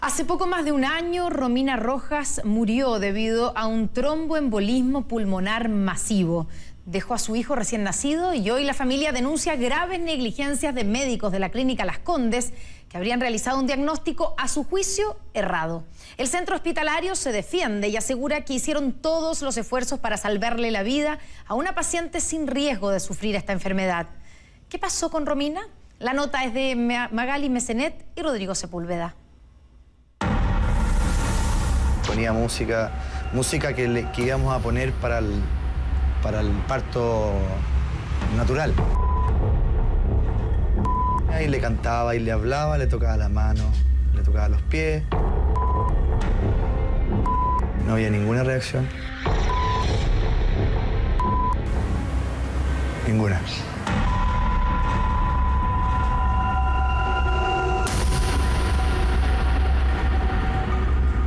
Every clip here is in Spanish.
Hace poco más de un año, Romina Rojas murió debido a un tromboembolismo pulmonar masivo. Dejó a su hijo recién nacido y hoy la familia denuncia graves negligencias de médicos de la clínica Las Condes que habrían realizado un diagnóstico, a su juicio, errado. El centro hospitalario se defiende y asegura que hicieron todos los esfuerzos para salvarle la vida a una paciente sin riesgo de sufrir esta enfermedad. ¿Qué pasó con Romina? La nota es de Magali Mesenet y Rodrigo Sepúlveda. Ponía música que íbamos a poner para el parto natural. Y le cantaba y le hablaba, le tocaba la mano, le tocaba los pies. No había ninguna reacción. Ninguna.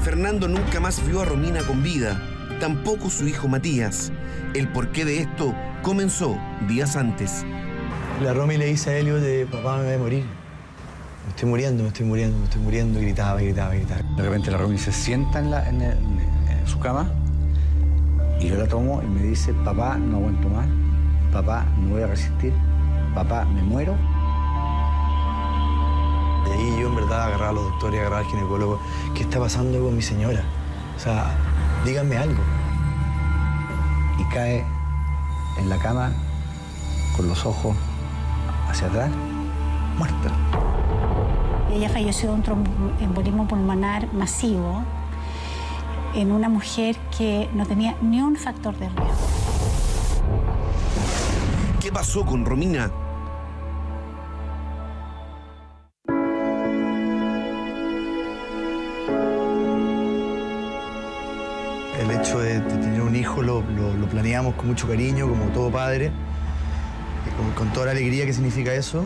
Fernando nunca más vio a Romina con vida, tampoco su hijo Matías. El porqué de esto comenzó días antes. La Romy le dice a Helio de papá, me voy a morir. Me estoy muriendo, me estoy muriendo, me estoy muriendo. Y gritaba. De repente la Romy se sienta en su cama y yo la tomo y me dice, papá, no aguanto más, papá, no voy a resistir, papá, me muero. Y ahí yo en verdad agarraba a los doctores, agarraba al ginecólogo. ¿Qué está pasando con mi señora? O sea, díganme algo. Y cae en la cama con los ojos hacia atrás, muerta. Ella falleció de un tromboembolismo pulmonar masivo en una mujer que no tenía ni un factor de riesgo. ¿Qué pasó con Romina? El hecho de tener un hijo lo planeamos con mucho cariño, como todo padre, con toda la alegría que significa eso.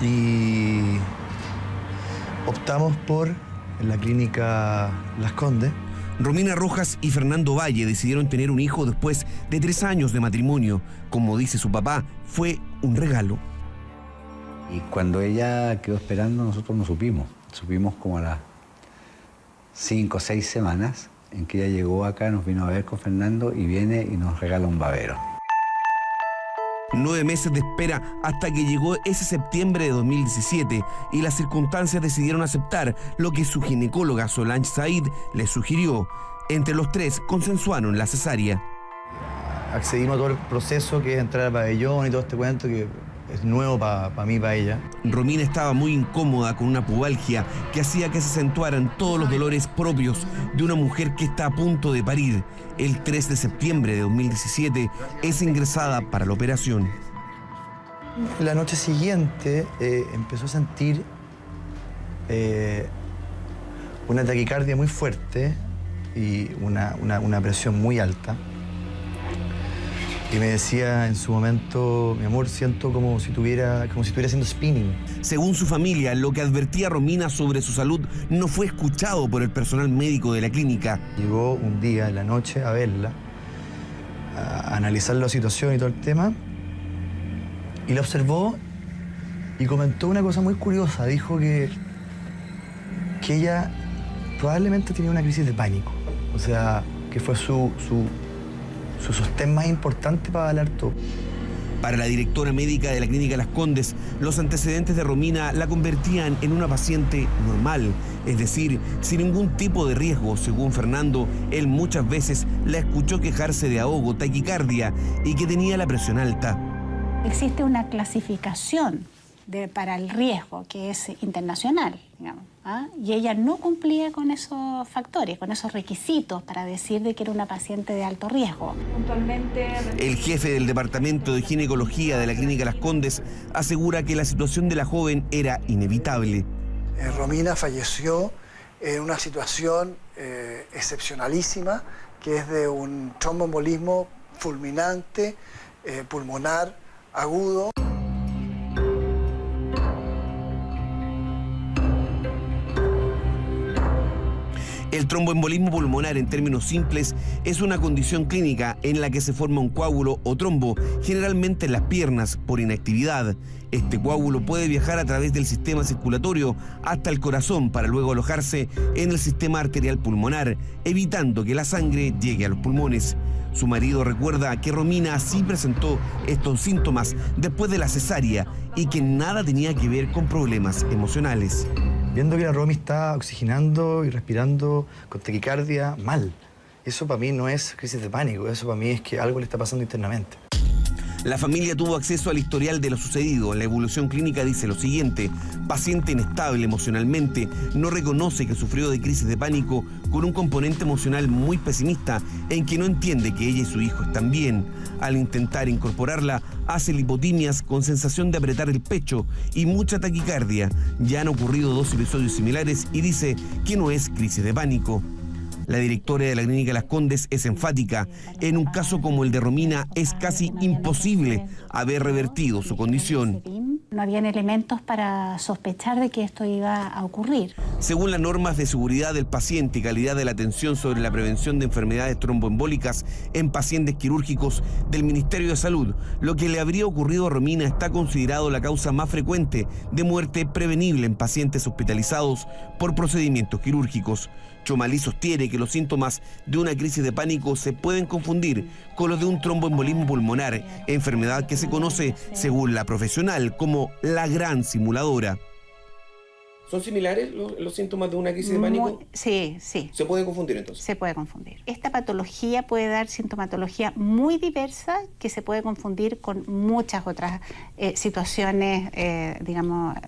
Y optamos por la clínica Las Condes. Romina Rojas y Fernando Valle decidieron tener un hijo después de 3 años de matrimonio. Como dice su papá, fue un regalo. Y cuando ella quedó esperando, nosotros no supimos. Supimos como a las 5 o 6 semanas en que ella llegó acá, nos vino a ver con Fernando y viene y nos regala un babero. 9 meses de espera hasta que llegó ese septiembre de 2017 y las circunstancias decidieron aceptar lo que su ginecóloga Solange Said les sugirió. Entre los 3 consensuaron la cesárea. Accedimos a todo el proceso, que es entrar al pabellón y todo este cuento que es nuevo para mí y para ella. Romina estaba muy incómoda con una pubalgia que hacía que se acentuaran todos los dolores propios de una mujer que está a punto de parir. El 3 de septiembre de 2017 es ingresada para la operación. La noche siguiente empezó a sentir una taquicardia muy fuerte y una presión muy alta. Y me decía en su momento, mi amor, siento como si estuviera haciendo spinning. Según su familia, lo que advertía Romina sobre su salud no fue escuchado por el personal médico de la clínica. Llegó un día en la noche a verla, a analizar la situación y todo el tema, y la observó y comentó una cosa muy curiosa. Dijo que ella probablemente tenía una crisis de pánico. O sea, que fue su sostén más importante para hablar todo. Para la directora médica de la clínica Las Condes, los antecedentes de Romina la convertían en una paciente normal, es decir, sin ningún tipo de riesgo. Según Fernando, él muchas veces la escuchó quejarse de ahogo, taquicardia y que tenía la presión alta. Existe una clasificación para el riesgo que es internacional, digamos, ¿ah? Y ella no cumplía con esos factores, con esos requisitos para decir de que era una paciente de alto riesgo. El jefe del departamento de ginecología de la clínica Las Condes asegura que la situación de la joven era inevitable. Romina falleció en una situación excepcionalísima, que es de un tromboembolismo fulminante, pulmonar, agudo. El tromboembolismo pulmonar, en términos simples, es una condición clínica en la que se forma un coágulo o trombo, generalmente en las piernas, por inactividad. Este coágulo puede viajar a través del sistema circulatorio hasta el corazón para luego alojarse en el sistema arterial pulmonar, evitando que la sangre llegue a los pulmones. Su marido recuerda que Romina sí presentó estos síntomas después de la cesárea y que nada tenía que ver con problemas emocionales. Viendo que la Romy está oxigenando y respirando con taquicardia, mal. Eso para mí no es crisis de pánico, eso para mí es que algo le está pasando internamente. La familia tuvo acceso al historial de lo sucedido. La evolución clínica dice lo siguiente: paciente inestable emocionalmente, no reconoce que sufrió de crisis de pánico con un componente emocional muy pesimista en que no entiende que ella y su hijo están bien. Al intentar incorporarla, hace lipotimias con sensación de apretar el pecho y mucha taquicardia. Ya han ocurrido 2 episodios similares y dice que no es crisis de pánico. La directora de la Clínica Las Condes es enfática. En un caso como el de Romina es casi imposible haber revertido su condición. No habían elementos para sospechar de que esto iba a ocurrir. Según las normas de seguridad del paciente y calidad de la atención sobre la prevención de enfermedades tromboembólicas en pacientes quirúrgicos del Ministerio de Salud, lo que le habría ocurrido a Romina está considerado la causa más frecuente de muerte prevenible en pacientes hospitalizados por procedimientos quirúrgicos. Chomalí sostiene que los síntomas de una crisis de pánico se pueden confundir con los de un tromboembolismo pulmonar, enfermedad que se conoce, según la profesional, como la gran simuladora. ¿Son similares los síntomas de una crisis de pánico? Sí, sí. ¿Se puede confundir entonces? Se puede confundir. Esta patología puede dar sintomatología muy diversa que se puede confundir con muchas otras situaciones,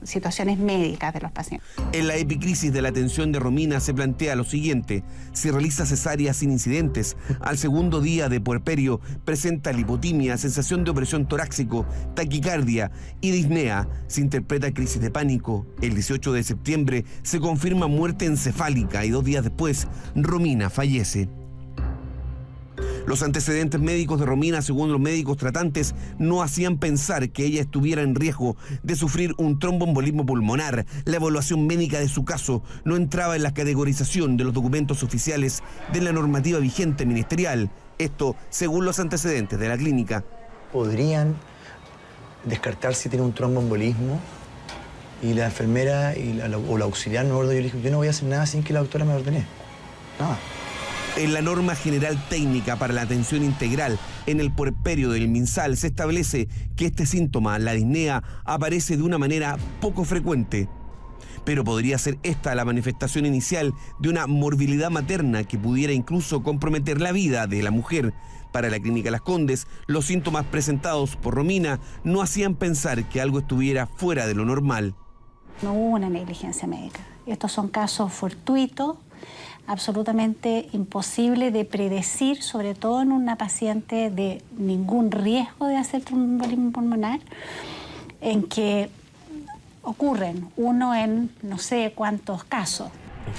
situaciones médicas de los pacientes. En la epicrisis de la atención de Romina se plantea lo siguiente: se realiza cesárea sin incidentes. Al segundo día de puerperio presenta lipotimia, sensación de opresión torácico, taquicardia y disnea. Se interpreta crisis de pánico. El 18 de septiembre se confirma muerte encefálica y 2 días después Romina fallece. Los antecedentes médicos de Romina, según los médicos tratantes, no hacían pensar que ella estuviera en riesgo de sufrir un tromboembolismo pulmonar. La evaluación médica de su caso no entraba en la categorización de los documentos oficiales de la normativa vigente ministerial. Esto, según los antecedentes de la clínica. Podrían descartar si tiene un tromboembolismo y la enfermera o la auxiliar, no, yo le dije, yo no voy a hacer nada sin que la doctora me ordene. Nada. En la norma general técnica para la atención integral en el puerperio del MinSal se establece que este síntoma, la disnea, aparece de una manera poco frecuente. Pero podría ser esta la manifestación inicial de una morbilidad materna que pudiera incluso comprometer la vida de la mujer. Para la Clínica Las Condes, los síntomas presentados por Romina no hacían pensar que algo estuviera fuera de lo normal. No hubo una negligencia médica. Estos son casos fortuitos, absolutamente imposible de predecir, sobre todo en una paciente de ningún riesgo de hacer tromboembolismo pulmonar, en que ocurren uno en no sé cuántos casos.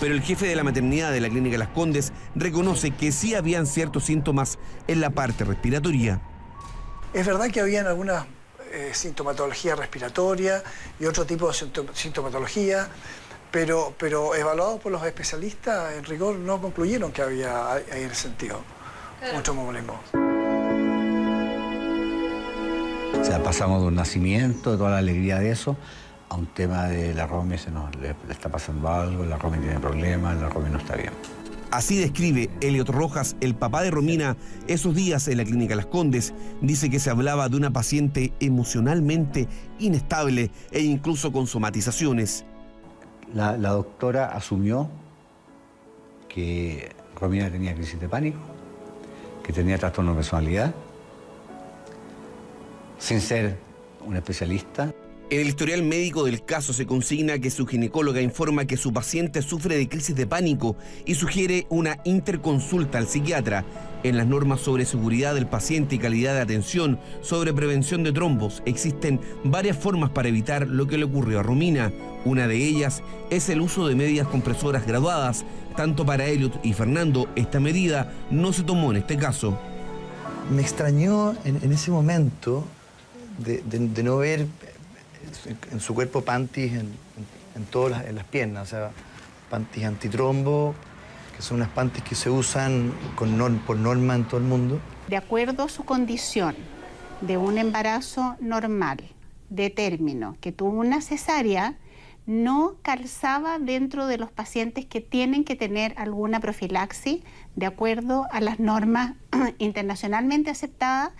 Pero el jefe de la maternidad de la Clínica Las Condes reconoce que sí habían ciertos síntomas en la parte respiratoria. Es verdad que habían algunas sintomatología respiratoria y otro tipo de sintomatología, pero evaluados por los especialistas, en rigor no concluyeron que había ahí en ese sentido un tromboembolismo. O sea, pasamos de un nacimiento, de toda la alegría de eso, a un tema de la Romy le está pasando algo, la Romy tiene problemas, la Romy no está bien. Así describe Eliot Rojas, el papá de Romina, esos días en la Clínica Las Condes. Dice que se hablaba de una paciente emocionalmente inestable e incluso con somatizaciones. La doctora asumió que Romina tenía crisis de pánico, que tenía trastorno de personalidad, sin ser un especialista. En el historial médico del caso se consigna que su ginecóloga informa que su paciente sufre de crisis de pánico y sugiere una interconsulta al psiquiatra. En las normas sobre seguridad del paciente y calidad de atención sobre prevención de trombos existen varias formas para evitar lo que le ocurrió a Romina. Una de ellas es el uso de medidas compresoras graduadas. Tanto para Eliot y Fernando, esta medida no se tomó en este caso. Me extrañó en ese momento de no ver en su cuerpo panties en las piernas, o sea, panties antitrombo, que son unas panties que se usan por norma en todo el mundo. De acuerdo a su condición de un embarazo normal, de término, que tuvo una cesárea, no calzaba dentro de los pacientes que tienen que tener alguna profilaxis de acuerdo a las normas internacionalmente aceptadas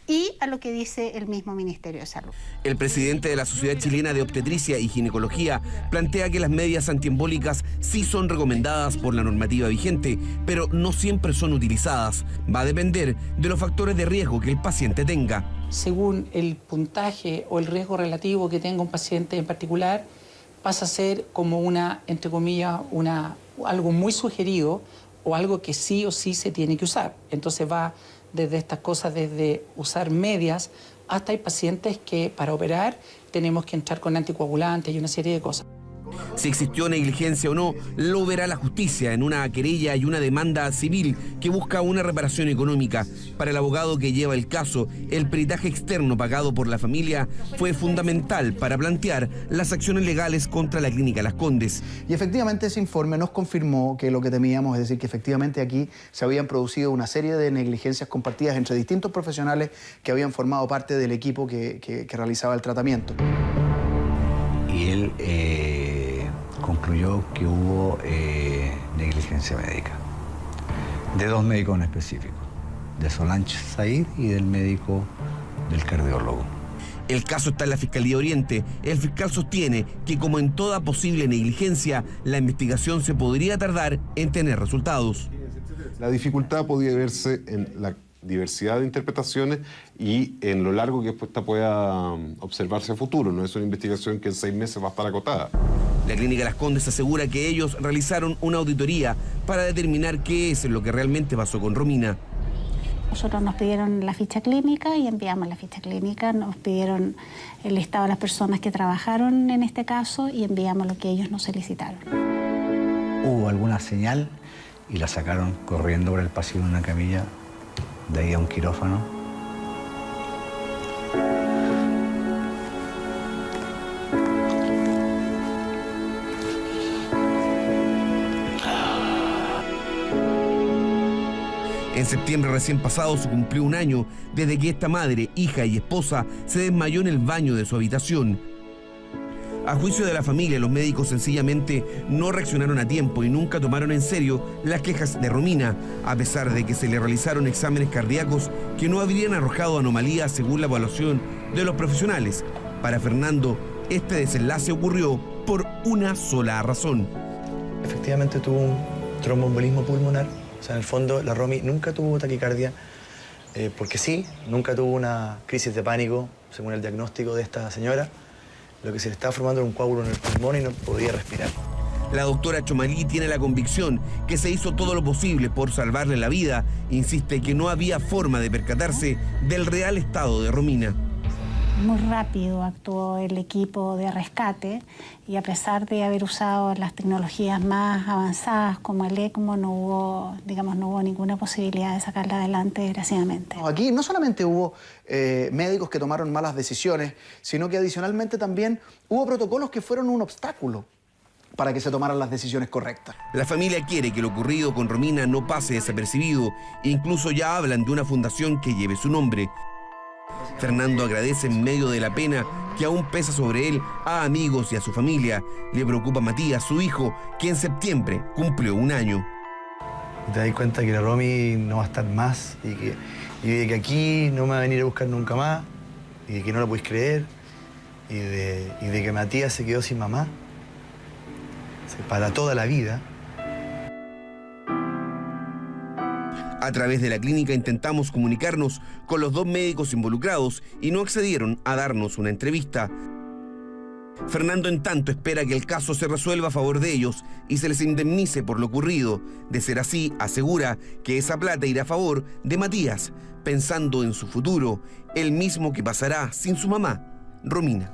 y a lo que dice el mismo Ministerio de Salud. El presidente de la Sociedad Chilena de Obstetricia y Ginecología plantea que las medidas antiembólicas sí son recomendadas por la normativa vigente, pero no siempre son utilizadas. Va a depender de los factores de riesgo que el paciente tenga. Según el puntaje o el riesgo relativo que tenga un paciente en particular, pasa a ser como una, entre comillas, algo muy sugerido o algo que sí o sí se tiene que usar. Entonces va desde estas cosas, desde usar medias, hasta hay pacientes que para operar tenemos que entrar con anticoagulantes y una serie de cosas. Si existió negligencia o no, lo verá la justicia en una querella y una demanda civil que busca una reparación económica. Para el abogado que lleva el caso, el peritaje externo pagado por la familia fue fundamental para plantear las acciones legales contra la Clínica Las Condes. Y efectivamente ese informe nos confirmó que lo que temíamos, es decir, que efectivamente aquí se habían producido una serie de negligencias compartidas entre distintos profesionales que habían formado parte del equipo que realizaba el tratamiento. Y él concluyó que hubo negligencia médica de dos médicos en específico, de Solange Said y del médico del cardiólogo. El caso está en la Fiscalía Oriente. El fiscal sostiene que, como en toda posible negligencia, la investigación se podría tardar en tener resultados. La dificultad podía verse en la diversidad de interpretaciones y en lo largo que esta pueda observarse a futuro. No es una investigación que en 6 meses va a estar acotada. La Clínica Las Condes asegura que ellos realizaron una auditoría para determinar qué es lo que realmente pasó con Romina. Nosotros nos pidieron la ficha clínica y enviamos la ficha clínica, nos pidieron el listado de las personas que trabajaron en este caso y enviamos lo que ellos nos solicitaron. Hubo alguna señal y la sacaron corriendo por el pasillo en una camilla, de ahí a un quirófano. En septiembre recién pasado se cumplió un año desde que esta madre, hija y esposa se desmayó en el baño de su habitación. A juicio de la familia, los médicos sencillamente no reaccionaron a tiempo y nunca tomaron en serio las quejas de Romina, a pesar de que se le realizaron exámenes cardíacos que no habrían arrojado anomalías según la evaluación de los profesionales. Para Fernando, este desenlace ocurrió por una sola razón. Efectivamente tuvo un tromboembolismo pulmonar. O sea, en el fondo, la Romy nunca tuvo taquicardia, porque sí, nunca tuvo una crisis de pánico, según el diagnóstico de esta señora. Lo que se le estaba formando era un coágulo en el pulmón y no podía respirar. La doctora Chomalí tiene la convicción que se hizo todo lo posible por salvarle la vida. Insiste que no había forma de percatarse del real estado de Romina. Muy rápido actuó el equipo de rescate y a pesar de haber usado las tecnologías más avanzadas como el ECMO, no hubo ninguna posibilidad de sacarla adelante, desgraciadamente. Aquí no solamente hubo médicos que tomaron malas decisiones, sino que adicionalmente también hubo protocolos que fueron un obstáculo para que se tomaran las decisiones correctas. La familia quiere que lo ocurrido con Romina no pase desapercibido. Incluso ya hablan de una fundación que lleve su nombre. Fernando agradece en medio de la pena que aún pesa sobre él a amigos y a su familia. Le preocupa a Matías, su hijo, que en septiembre cumplió 1 año. Y te das cuenta que la Romy no va a estar más y de que aquí no me va a venir a buscar nunca más y de que no lo podéis creer y de que Matías se quedó sin mamá para toda la vida. A través de la clínica intentamos comunicarnos con los 2 médicos involucrados y no accedieron a darnos una entrevista. Fernando, en tanto, espera que el caso se resuelva a favor de ellos y se les indemnice por lo ocurrido. De ser así, asegura que esa plata irá a favor de Matías, pensando en su futuro, el mismo que pasará sin su mamá, Romina.